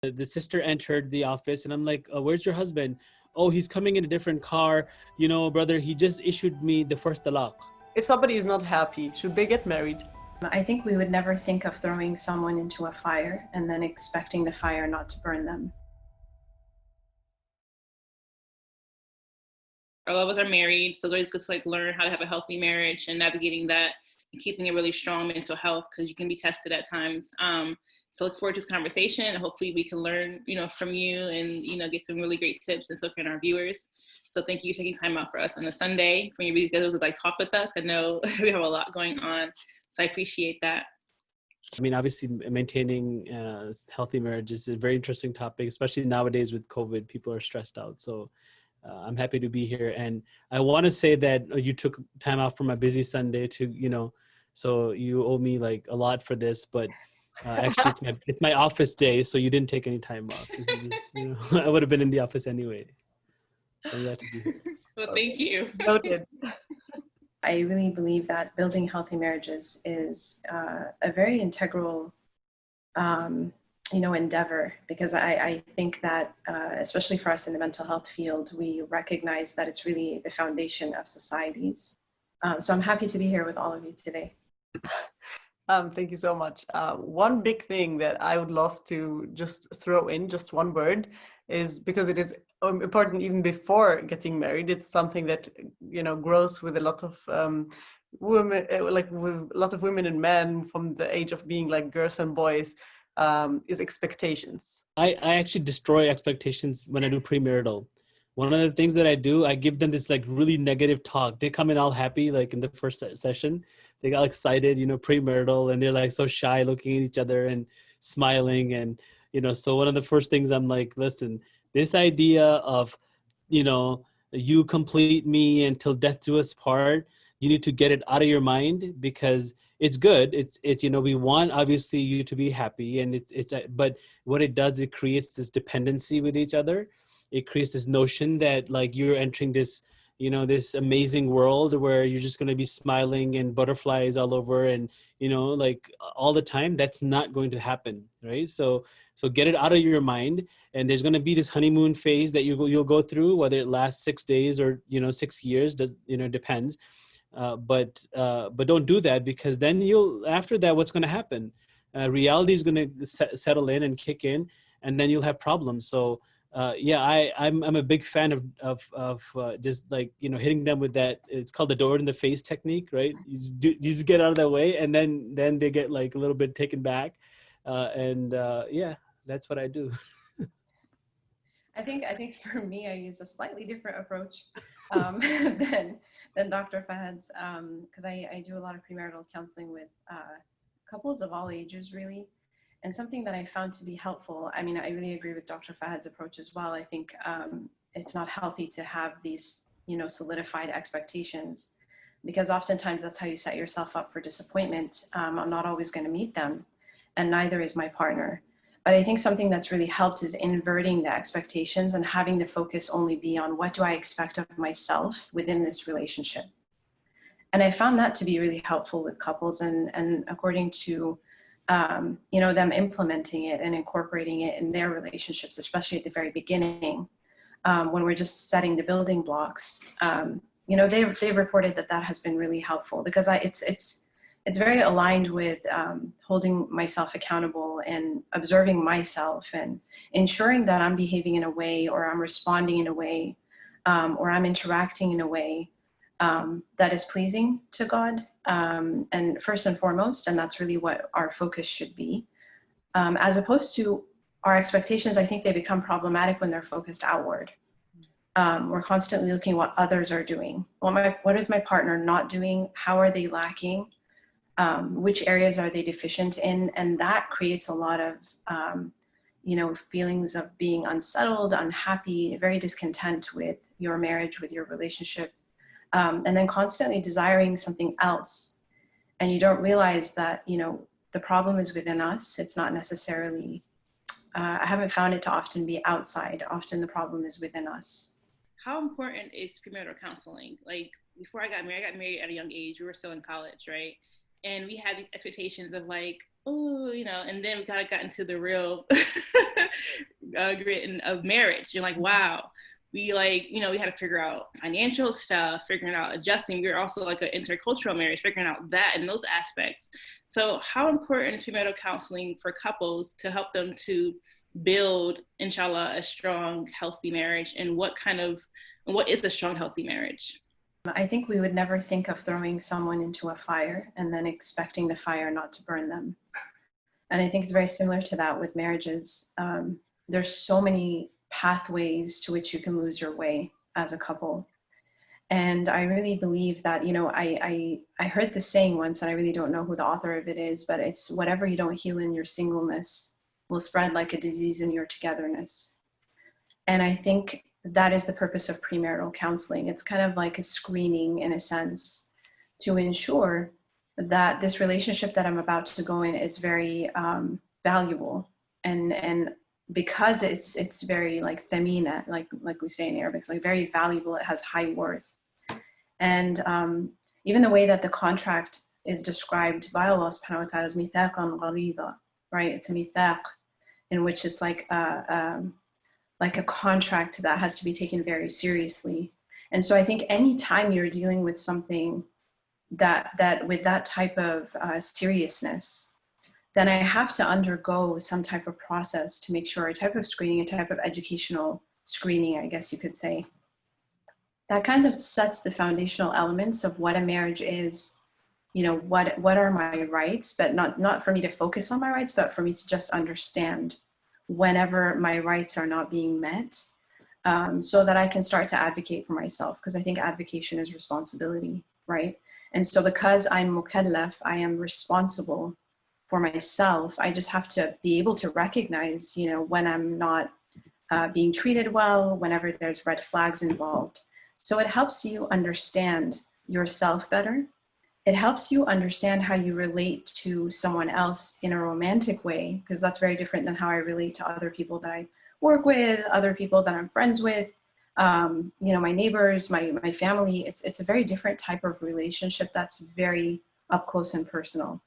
The sister entered the office and I'm like, where's your husband? Oh, he's coming in a different car. You know, brother, he just issued me the first talaq. If somebody is not happy, should they get married? I think we would never think of throwing someone into a fire and then expecting the fire not to burn them. All of us are married, so it's always good to like learn how to have a healthy marriage and navigating that and keeping a really strong mental health because you can be tested at times. So look forward to this conversation and hopefully we can learn, from you and, get some really great tips and stuff from our viewers. So thank you for taking time out for us on a Sunday from your busy schedule to like talk with us. I know we have a lot going on, so I appreciate that. I mean, obviously maintaining healthy marriage is a very interesting topic, especially nowadays with COVID, people are stressed out. So I'm happy to be here. And I want to say that you took time out from a busy Sunday to, so you owe me like a lot for this, but actually it's my office day. So you didn't take any time off. This is just, I would have been in the office anyway. I'm glad to be here. Well, thank you. Noted. I really believe that building healthy marriages is a very integral, endeavor, because I think that, especially for us in the mental health field, we recognize that it's really the foundation of societies. So I'm happy to be here with all of you today. Thank you so much. One big thing that I would love to just throw in, just one word, is because it is important even before getting married. It's something that, grows with a lot of women, like with a lot of women and men from the age of being like girls and boys, is expectations. I actually destroy expectations when I do premarital. One of the things that I do, I give them this like really negative talk. They come in all happy, like in the first session, they got excited, premarital, and they're like so shy looking at each other and smiling. And, so one of the first things I'm like, listen, this idea of, you complete me until death do us part, you need to get it out of your mind because it's good. It's we want obviously you to be happy, and but what it does, it creates this dependency with each other. It creates this notion that like you're entering this, this amazing world where you're just going to be smiling and butterflies all over and, like all the time. That's not going to happen, right? So get it out of your mind. And there's going to be this honeymoon phase that you'll go through, whether it lasts 6 days or, 6 years, depends. But don't do that, because then after that, what's going to happen? Reality is going to settle in and kick in, and then you'll have problems. So I'm a big fan of just like, hitting them with that. It's called the door in the face technique, right? You just get out of that way, and then they get like a little bit taken back. That's what I do. I think for me, I use a slightly different approach than Dr. Fahad's, because I do a lot of premarital counseling with couples of all ages, really. And something that I found to be helpful, I mean, I really agree with Dr. Fahad's approach as well. I think it's not healthy to have these, solidified expectations, because oftentimes that's how you set yourself up for disappointment. I'm not always going to meet them, and neither is my partner. But I think something that's really helped is inverting the expectations and having the focus only be on what do I expect of myself within this relationship. And I found that to be really helpful with couples, and according to them implementing it and incorporating it in their relationships, especially at the very beginning, when we're just setting the building blocks, they've reported that has been really helpful, because it's very aligned with holding myself accountable and observing myself and ensuring that I'm behaving in a way, or I'm responding in a way, or I'm interacting in a way that is pleasing to God, and first and foremost, and that's really what our focus should be. As opposed to our expectations, I think they become problematic when they're focused outward. We're constantly looking what others are doing. What is my partner not doing? How are they lacking? Which areas are they deficient in? And that creates a lot of, feelings of being unsettled, unhappy, very discontent with your marriage, with your relationship. And then constantly desiring something else. And you don't realize that, the problem is within us. It's not necessarily, I haven't found it to often be outside. Often the problem is within us. How important is premarital counseling? Like before I got married at a young age. We were still in college, right? And we had these expectations of like, oh, and then we kind of got into the real grit of marriage. You're like, wow, we we had to figure out financial stuff, figuring out adjusting. We're also like an intercultural marriage, figuring out that and those aspects. So how important is premarital counseling for couples to help them to build, inshallah, a strong, healthy marriage? And what is a strong, healthy marriage? I think we would never think of throwing someone into a fire and then expecting the fire not to burn them. And I think it's very similar to that with marriages. There's so many pathways to which you can lose your way as a couple. And I really believe that, I heard this saying once, and I really don't know who the author of it is, but it's whatever you don't heal in your singleness will spread like a disease in your togetherness. And I think that is the purpose of premarital counseling. It's kind of like a screening in a sense to ensure that this relationship that I'm about to go in is very valuable. And because it's very like thamina, like we say in Arabic, it's like very valuable, it has high worth. And even the way that the contract is described by Allah subhanahu wa ta'ala is mithaqan ghalidha, right? It's a mithaq in which it's like a contract that has to be taken very seriously. And so I think anytime you're dealing with something that with that type of seriousness, then I have to undergo some type of process to make sure, a type of screening, a type of educational screening, I guess you could say, that kind of sets the foundational elements of what a marriage is. What are my rights, but not for me to focus on my rights, but for me to just understand whenever my rights are not being met, so that I can start to advocate for myself, because I think advocation is responsibility, right? And so because I'm mukallaf, I am responsible for myself. I just have to be able to recognize, when I'm not being treated well, whenever there's red flags involved. So it helps you understand yourself better. It helps you understand how you relate to someone else in a romantic way, because that's very different than how I relate to other people that I work with, other people that I'm friends with, my neighbors, my family. It's a very different type of relationship that's very up close and personal.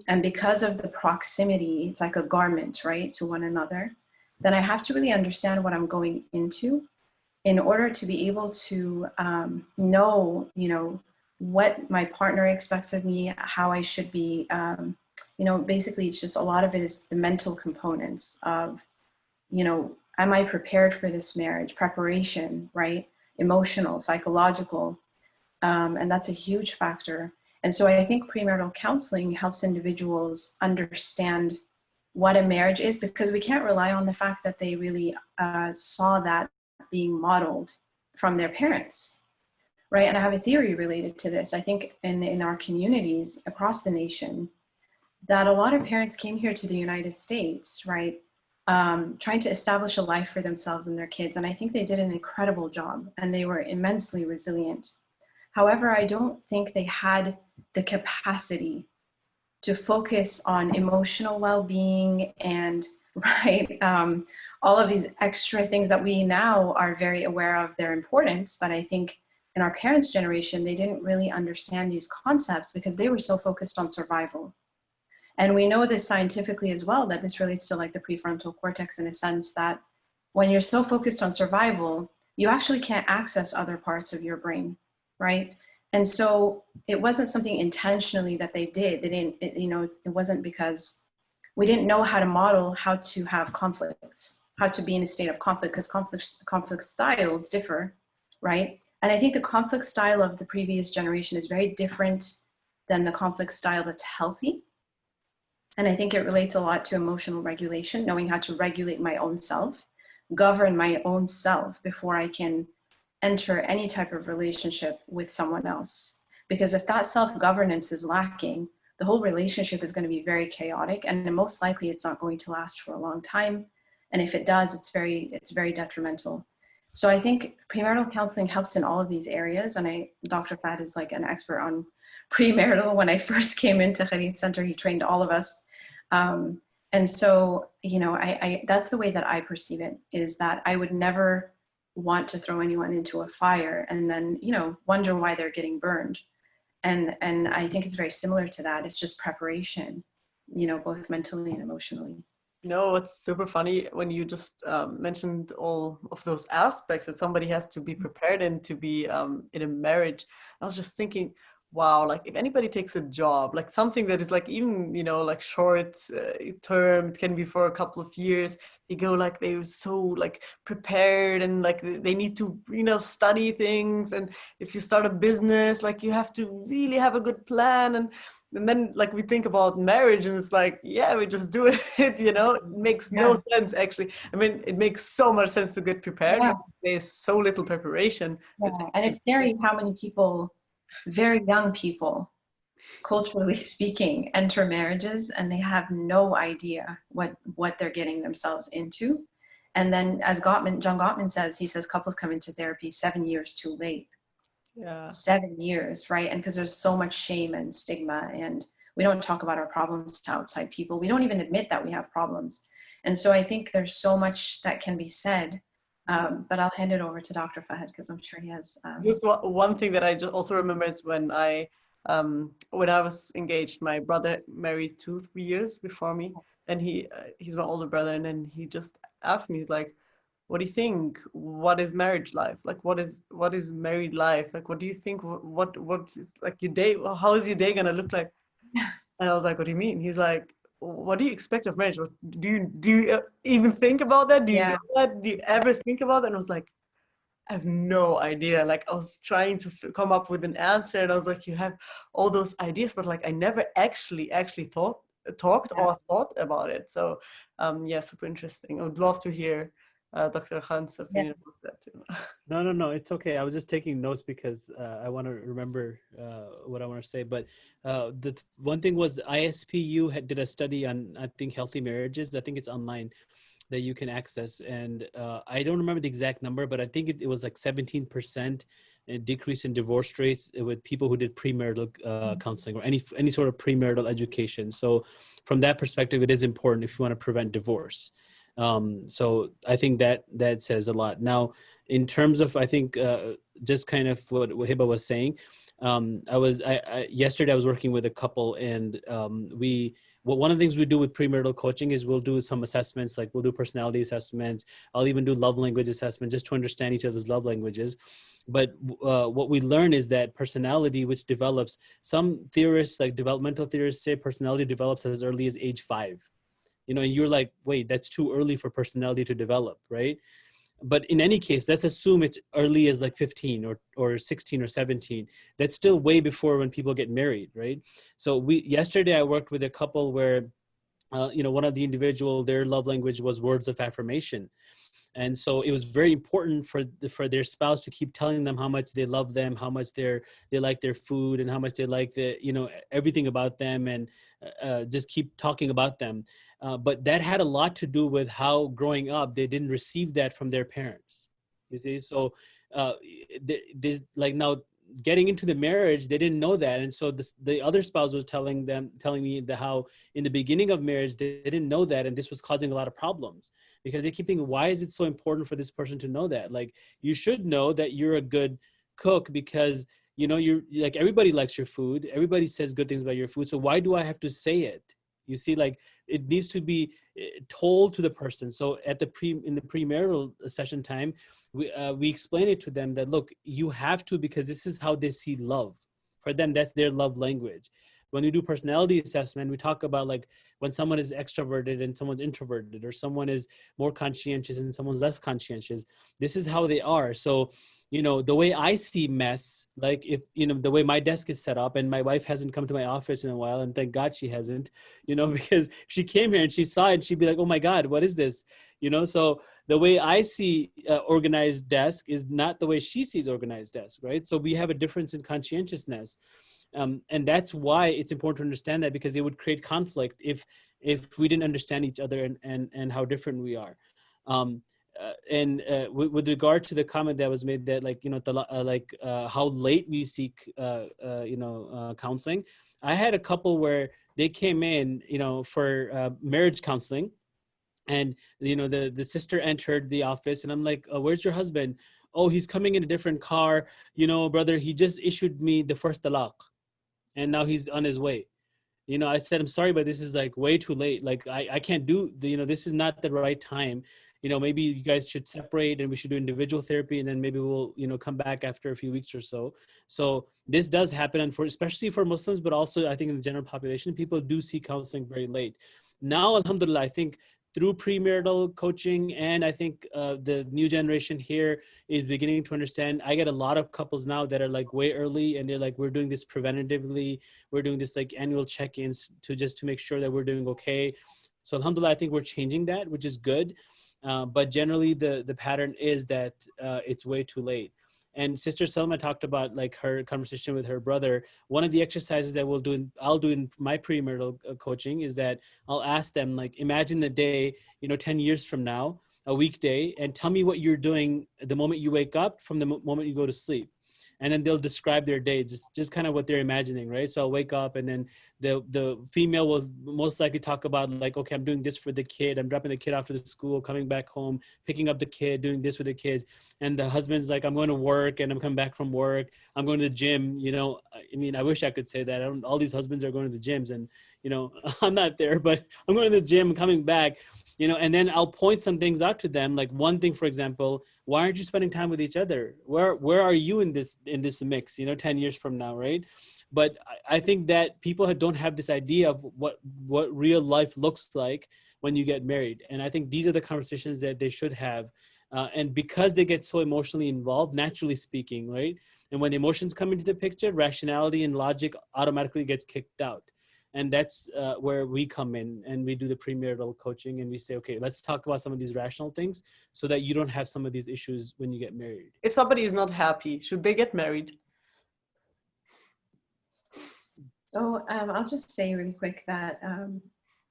And because of the proximity, it's like a garment, right, to one another, then I have to really understand what I'm going into in order to be able to know, what my partner expects of me, how I should be, basically it's just a lot of it is the mental components of, am I prepared for this marriage? Preparation, right? Emotional, psychological, and that's a huge factor. And so I think premarital counseling helps individuals understand what a marriage is, because we can't rely on the fact that they really saw that being modeled from their parents. Right. And I have a theory related to this. I think in our communities across the nation, that a lot of parents came here to the United States, right, trying to establish a life for themselves and their kids. And I think they did an incredible job, and they were immensely resilient. However, I don't think they had the capacity to focus on emotional well-being and, right, all of these extra things that we now are very aware of their importance. But I think in our parents' generation, they didn't really understand these concepts because they were so focused on survival. And we know this scientifically as well, that this relates to like the prefrontal cortex in a sense that when you're so focused on survival, you actually can't access other parts of your brain, right? And so it wasn't something intentionally that they did. They didn't, it wasn't because we didn't know how to model how to have conflicts, how to be in a state of conflict, because conflict styles differ, right? And I think the conflict style of the previous generation is very different than the conflict style that's healthy. And I think it relates a lot to emotional regulation, knowing how to regulate my own self, govern my own self before I can enter any type of relationship with someone else. Because if that self-governance is lacking, the whole relationship is going to be very chaotic, and most likely it's not going to last for a long time. And if it does, it's very detrimental. So I think premarital counseling helps in all of these areas. And Dr. Fad is like an expert on premarital. When I first came into Khalid Center, he trained all of us. And so, that's the way that I perceive it, is that I would never want to throw anyone into a fire and then, wonder why they're getting burned. And I think it's very similar to that. It's just preparation. both mentally and emotionally. No, it's super funny when you just mentioned all of those aspects that somebody has to be prepared in to be in a marriage. I was just thinking, wow, like if anybody takes a job, like something that is like even, like short term, it can be for a couple of years, they go like they're so like prepared and like they need to, study things. And if you start a business, like you have to really have a good plan. And then like we think about marriage and it's like, yeah, we just do it, it makes no sense actually. I mean, it makes so much sense to get prepared, but there's so little preparation. And it's scary how many people, very young people, culturally speaking, enter marriages and they have no idea what they're getting themselves into. And then as John Gottman says, he says couples come into therapy 7 years too late. Yeah. 7 years, right? And because there's so much shame and stigma, and we don't talk about our problems to outside people. We don't even admit that we have problems. And so I think there's so much that can be said. But I'll hand it over to Dr. Fahad because I'm sure he has. Just one thing that I just also remember is when I was engaged, my brother married 2-3 years before me, and he's my older brother, and then he just asked me, he's like, what do you think? What is marriage life? Like, what is married life? Like, what do you think? What is like your day? How is your day gonna look like? And I was like, what do you mean? He's like, what do you expect of marriage? Do you even think about that? Do you know that? Do you ever think about that? And I was like, I have no idea. Like, I was trying to come up with an answer, and I was like, you have all those ideas, but like I never actually talked or thought about it. So super interesting. I would love to hear Dr. Khan's opinion about that too. No, it's okay. I was just taking notes because I want to remember what I want to say. But the one thing was ISPU did a study on, I think, healthy marriages. I think it's online that you can access. And I don't remember the exact number, but I think it was like 17% decrease in divorce rates with people who did premarital counseling or any sort of premarital education. So from that perspective, it is important if you want to prevent divorce. So I think that says a lot. Now, in terms of, I think, just kind of what Hiba was saying, yesterday I was working with a couple, and one of the things we do with premarital coaching is we'll do some assessments, like we'll do personality assessments. I'll even do love language assessment just to understand each other's love languages. But what we learn is that personality, which develops, some theorists, like developmental theorists, say personality develops as early as age 5. And you're like, wait, that's too early for personality to develop, right? But in any case, let's assume it's early as like 15 or 16 or 17. That's still way before when people get married, right? So yesterday I worked with a couple where, one of the individual, their love language was words of affirmation. And so it was very important for their spouse to keep telling them how much they love them, how much they like their food, and how much they like everything about them, and just keep talking about them. But that had a lot to do with how growing up they didn't receive that from their parents. You see, so there's like now getting into the marriage, they didn't know that, and so the other spouse was telling me that how in the beginning of marriage they didn't know that, and this was causing a lot of problems because they keep thinking, why is it so important for this person to know that? Like, you should know that you're a good cook because you're like, everybody likes your food, everybody says good things about your food, so why do I have to say it? You see, like, it needs to be told to the person. So in the premarital session time, we explain it to them that, look, you have to, because this is how they see love. For them, that's their love language. When we do personality assessment, we talk about like when someone is extroverted and someone's introverted, or someone is more conscientious and someone's less conscientious. This is how they are. So the way I see mess, like if, the way my desk is set up, and my wife hasn't come to my office in a while, and thank God she hasn't, because if she came here and she saw it, she'd be like, oh my God, what is this? So the way I see organized desk is not the way she sees organized desk, right? So we have a difference in conscientiousness. And that's why it's important to understand that, because it would create conflict if we didn't understand each other and how different we are. With regard to the comment that was made that how late we seek counseling, I had a couple where they came in for marriage counseling, and the sister entered the office, and I'm like, where's your husband? Oh, he's coming in a different car, brother, he just issued me the first talaq and now he's on his way. I said, I'm sorry, but this is like way too late. Like I can't do this is not the right time. Maybe you guys should separate and we should do individual therapy, and then maybe we'll, come back after a few weeks or so. So this does happen, and especially for Muslims, but also I think in the general population, people do see counseling very late. Now, alhamdulillah, I think through premarital coaching, and I think the new generation here is beginning to understand. I get a lot of couples now that are like way early, and they're like, we're doing this preventatively. We're doing this like annual check-ins to make sure that we're doing okay. So alhamdulillah, I think we're changing that, which is good. But generally the pattern is that it's way too late. And Sister Selma talked about like her conversation with her brother. One of the exercises that I'll do in my premarital coaching is that I'll ask them, like, imagine the day, 10 years from now, a weekday, and tell me what you're doing the moment you wake up from the moment you go to sleep. And then they'll describe their day, just kind of what they're imagining, right? So I'll wake up, and then the female will most likely talk about like, okay, I'm doing this for the kid. I'm dropping the kid off to the school, coming back home, picking up the kid, doing this with the kids. And the husband's like, I'm going to work, and I'm coming back from work. I'm going to the gym. I mean, I wish I could say that. All these husbands are going to the gyms, and, I'm not there, but I'm going to the gym, coming back. And then I'll point some things out to them. Like one thing, for example, why aren't you spending time with each other? Where are you in this mix, 10 years from now, right? But I think that people don't have this idea of what real life looks like when you get married. And I think these are the conversations that they should have. And because they get so emotionally involved, naturally speaking, right? And when emotions come into the picture, rationality and logic automatically gets kicked out. And that's where we come in, and we do the premarital coaching, and we say, okay, let's talk about some of these rational things so that you don't have some of these issues when you get married. If somebody is not happy, should they get married? So I'll just say really quick that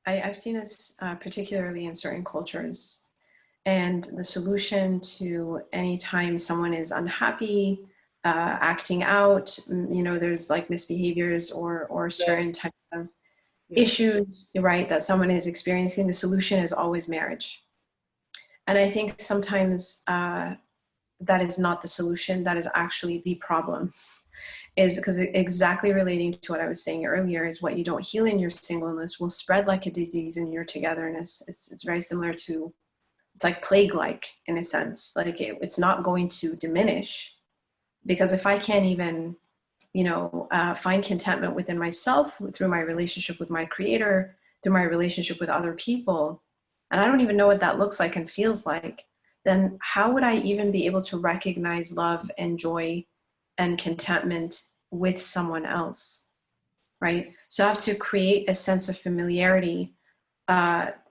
I've seen this particularly in certain cultures, and the solution to any time someone is unhappy, acting out, there's like misbehaviors or certain types of issues, right, that someone is experiencing, the solution is always marriage. And I think sometimes that is not the solution, that is actually the problem. Is because exactly relating to what I was saying earlier, is what you don't heal in your singleness will spread like a disease in your togetherness. It's very similar to, it's like plague-like in a sense. Like it's not going to diminish, because if I can't even, find contentment within myself through my relationship with my creator, through my relationship with other people, and I don't even know what that looks like and feels like, then how would I even be able to recognize love and joy and contentment with someone else, right? So I have to create a sense of familiarity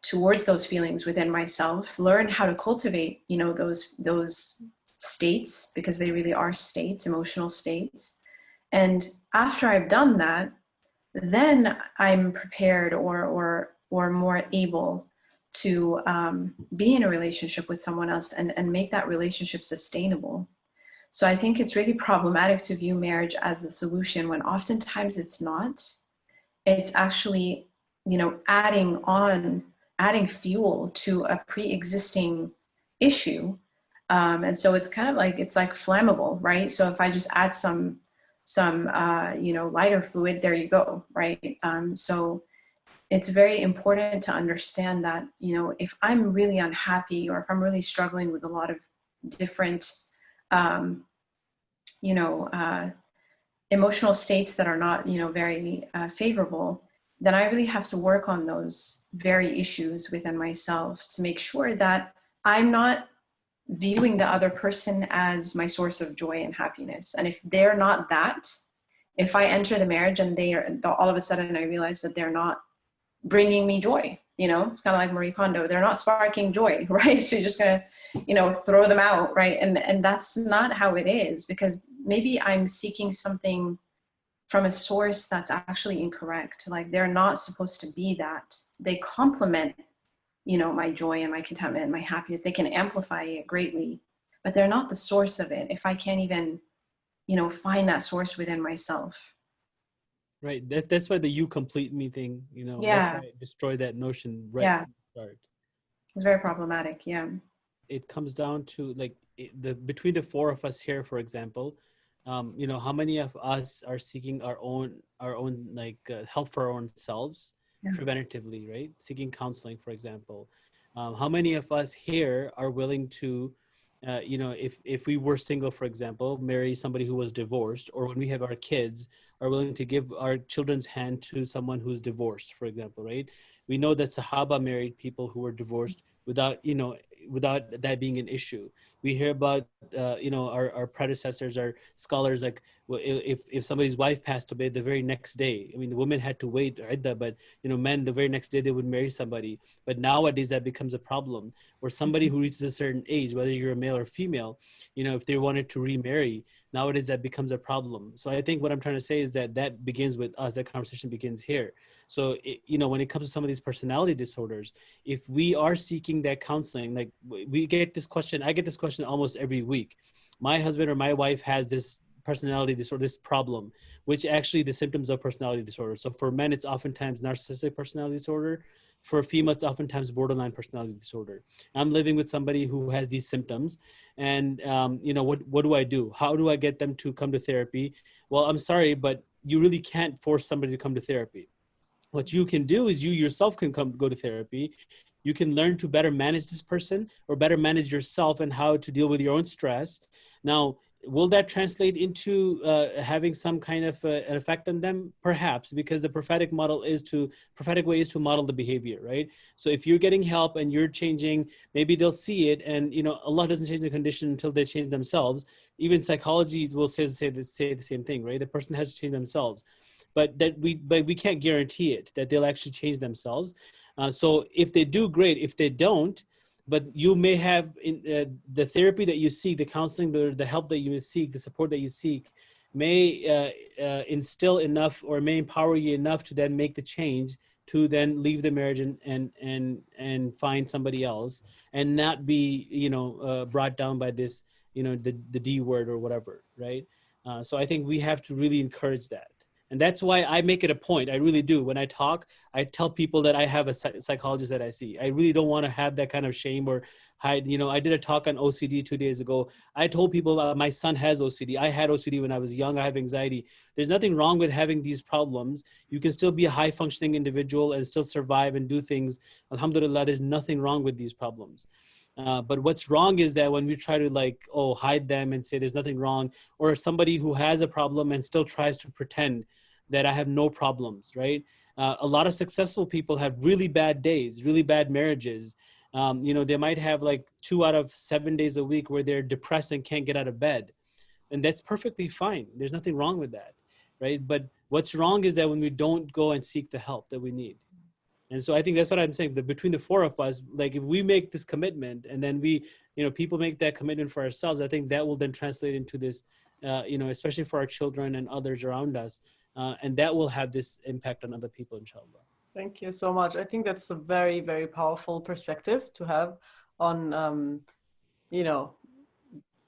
towards those feelings within myself, learn how to cultivate, those states, because they really are states, emotional states. And after I've done that, then I'm prepared or more able to be in a relationship with someone else and make that relationship sustainable. So I think it's really problematic to view marriage as the solution when oftentimes it's not. It's actually, adding fuel to a pre-existing issue. And so it's kind of like, it's like flammable, right? So if I just add some lighter fluid, there you go, right? So it's very important to understand that, if I'm really unhappy, or if I'm really struggling with a lot of different, emotional states that are not, very favorable, then I really have to work on those very issues within myself to make sure that I'm not viewing the other person as my source of joy and happiness. And if they're not that, if I enter the marriage and all of a sudden I realize that they're not bringing me joy, it's kind of like Marie Kondo, they're not sparking joy, right? So you're just gonna, throw them out, right? And that's not how it is, because maybe I'm seeking something from a source that's actually incorrect. Like they're not supposed to be that. They complement, my joy and my contentment and my happiness. They can amplify it greatly, but they're not the source of it if I can't even, find that source within myself. Right. That's why the you complete me thing, that's why I destroy that notion right from the start. It's very problematic. Yeah. It comes down to like between the four of us here, for example, You know, how many of us are seeking our own like help for our own selves Yeah. preventatively, right? Seeking counseling, for example. How many of us here are willing to, you know, if we were single, for example, marry somebody who was divorced, or when we have our kids, are willing to give our children's hand to someone who's divorced, for example, right? We know that Sahaba married people who were divorced without, you know, without that being an issue. We hear about, you know, our predecessors, our scholars, like, well, if somebody's wife passed away the very next day, I mean, the woman had to wait, right? But you know, men, the very next day they would marry somebody. But nowadays that becomes a problem, or somebody who reaches a certain age, whether you're a male or female, you know, if they wanted to remarry, nowadays that becomes a problem. So I think what I'm trying to say is that that begins with us. That conversation begins here. So you know, when it comes to some of these personality disorders, if we are seeking that counseling, like we get this question, I get this question almost every week. My husband or my wife has this personality disorder, this problem, which actually the symptoms of personality disorder. So for men, it's oftentimes narcissistic personality disorder. For female, it's oftentimes borderline personality disorder. I'm living with somebody who has these symptoms, and you know, what do I do? How do I get them to come to therapy? Well, I'm sorry, but you really can't force somebody to come to therapy. What you can do is you yourself can go to therapy. You can learn to better manage this person, or better manage yourself, and how to deal with your own stress. Now, will that translate into having some kind of an effect on them? Perhaps, because the prophetic way is to model the behavior, right? So if you're getting help and you're changing, maybe they'll see it. And you know, Allah doesn't change the condition until they change themselves. Even psychology will say the same thing, right? The person has to change themselves, but we can't guarantee it that they'll actually change themselves. So if they do, great. If they don't, but you may have the therapy that you seek, the counseling, the help that you seek, the support that you seek, may instill enough, or may empower you enough to then make the change, to then leave the marriage and find somebody else, and not be, you know, brought down by this, you know, the D word or whatever, right? So I think we have to really encourage that. And that's why I make it a point. I really do. When I talk, I tell people that I have a psychologist that I see. I really don't want to have that kind of shame or hide. You know, I did a talk on OCD 2 days ago. I told people my son has OCD. I had OCD when I was young. I have anxiety. There's nothing wrong with having these problems. You can still be a high functioning individual and still survive and do things. Alhamdulillah, there's nothing wrong with these problems. But what's wrong is that when we try to, like, oh, hide them and say there's nothing wrong, or somebody who has a problem and still tries to pretend that I have no problems, right? A lot of successful people have really bad days, really bad marriages. You know, they might have like 2 out of 7 days a week where they're depressed and can't get out of bed. And that's perfectly fine. There's nothing wrong with that, right? But what's wrong is that when we don't go and seek the help that we need. And so I think that's what I'm saying, that between the four of us, like if we make this commitment, and then we, you know, people make that commitment for ourselves, I think that will then translate into this, you know, especially for our children and others around us. And that will have this impact on other people, inshallah. Thank you so much. I think that's a very, very powerful perspective to have on, you know,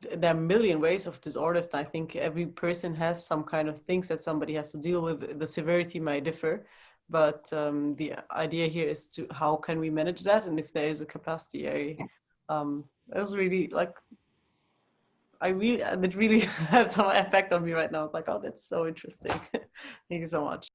there are a million ways of disorders. I think every person has some kind of things that somebody has to deal with. The severity might differ, but the idea here is to how can we manage that, and if there is a capacity. That was really like, it really had some effect on me right now. I was like, oh, that's so interesting. Thank you so much.